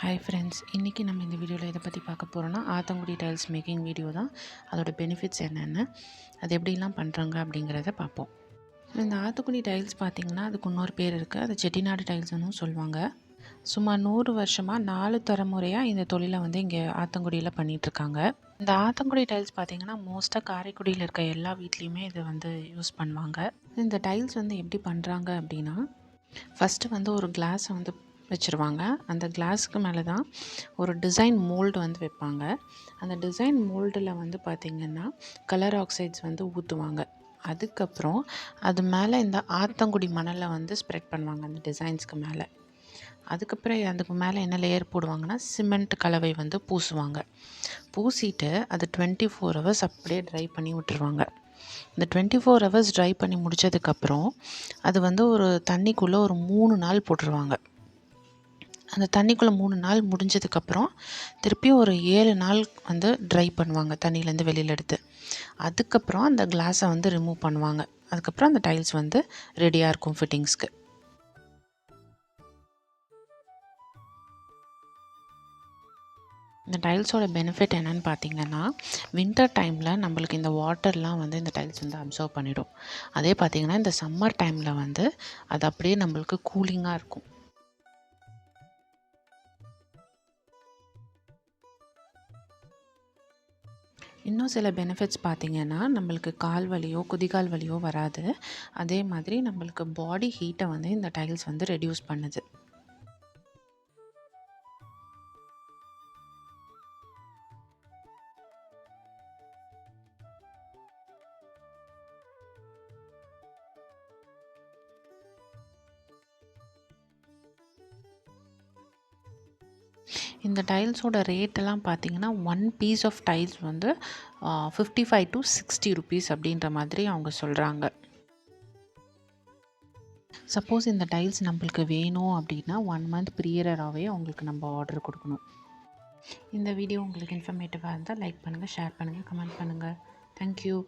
Hi friends, இன்றைக்கி நம்ம இந்த வீடியோவில் எதை பற்றி பார்க்க போகிறோன்னா ஆத்தங்குடி டைல்ஸ் மேக்கிங் வீடியோ தான். அதோட பெனிஃபிட்ஸ் என்னென்ன, அது எப்படிலாம் பண்ணுறாங்க அப்படிங்கிறத பார்ப்போம். இந்த ஆத்தங்குடி டைல்ஸ் பார்த்திங்கன்னா அதுக்கு இன்னொரு பேர் இருக்குது. அது செட்டிநாடு டைல்ஸ்னு சொல்லுவாங்க. சுமார் 100 வருஷமாக 4 தலைமுறையாக இந்த தொழிலை இங்கே ஆத்தங்குடியில் பண்ணிகிட்ருக்காங்க. இந்த ஆத்தங்குடி டைல்ஸ் பார்த்திங்கன்னா மோஸ்ட்டாக காரைக்குடியில் இருக்க எல்லா வீட்லேயுமே இது யூஸ் பண்ணுவாங்க. இந்த டைல்ஸ் எப்படி பண்ணுறாங்க அப்படின்னா, ஃபஸ்ட்டு ஒரு கிளாஸை வச்சுருவாங்க. அந்த கிளாஸுக்கு மேலே தான் ஒரு டிசைன் மோல்டு வைப்பாங்க. அந்த டிசைன் மோல்டில் பார்த்திங்கன்னா கலர் ஆக்சைட்ஸ் ஊற்றுவாங்க. அதுக்கப்புறம் அது மேலே இந்த ஆத்தங்குடி மணலை ஸ்ப்ரெட் பண்ணுவாங்க அந்த டிசைன்ஸ்க்கு மேலே. அதுக்கப்புறம் அதுக்கு மேலே என்ன லேயர் போடுவாங்கன்னா சிமெண்ட் கலவை பூசுவாங்க. பூசிட்டு அது 24 ஹவர்ஸ் அப்படியே ட்ரை பண்ணி விட்டுருவாங்க. இந்த 24 ஹவர்ஸ் ட்ரை பண்ணி முடித்ததுக்கப்புறம் அது ஒரு தண்ணிக்குள்ளே ஒரு 3 நாள் போட்டுருவாங்க. அந்த தண்ணிக்குள்ளே 3 நாள் முடிஞ்சதுக்கப்புறம் திருப்பியும் ஒரு 7 நாள் ட்ரை பண்ணுவாங்க தண்ணியிலேருந்து வெளியில் எடுத்து. அதுக்கப்புறம் அந்த கிளாஸை ரிமூவ் பண்ணுவாங்க. அதுக்கப்புறம் அந்த டைல்ஸ் ரெடியாக இருக்கும் ஃபிட்டிங்ஸ்க்கு. இந்த டைல்ஸோட பெனிஃபிட் என்னென்னு பார்த்திங்கன்னா, வின்டர் டைமில் நம்மளுக்கு இந்த வாட்டர்லாம் இந்த டைல்ஸ் அப்சர்வ் பண்ணிடும். அதே பார்த்திங்கன்னா இந்த சம்மர் டைமில் அது அப்படியே நம்மளுக்கு கூலிங்காக இருக்கும். இன்னும் சில பெனிஃபிட்ஸ் பார்த்திங்கன்னா, நம்மளுக்கு கால் வலியோ குதிகால் வலியோ வராது. அதே மாதிரி நம்மளுக்கு பாடி ஹீட்டை இந்த டைல்ஸ் ரெடியூஸ் பண்ணுது. இந்த டைல்ஸோட ரேட்டெல்லாம் பார்த்திங்கன்னா 1 piece of tiles 55 to 60 rupees அப்படின்ற மாதிரி அவங்க சொல்கிறாங்க. சப்போஸ் இந்த டைல்ஸ் நம்மளுக்கு வேணும் அப்படின்னா 1 month ப்ரியராகவே அவங்களுக்கு நம்ம ஆர்டர் கொடுக்கணும். இந்த வீடியோ உங்களுக்கு இன்ஃபர்மேட்டிவாக இருந்தால் லைக் பண்ணுங்கள், ஷேர் பண்ணுங்கள், கமெண்ட் பண்ணுங்கள். தேங்க்யூ.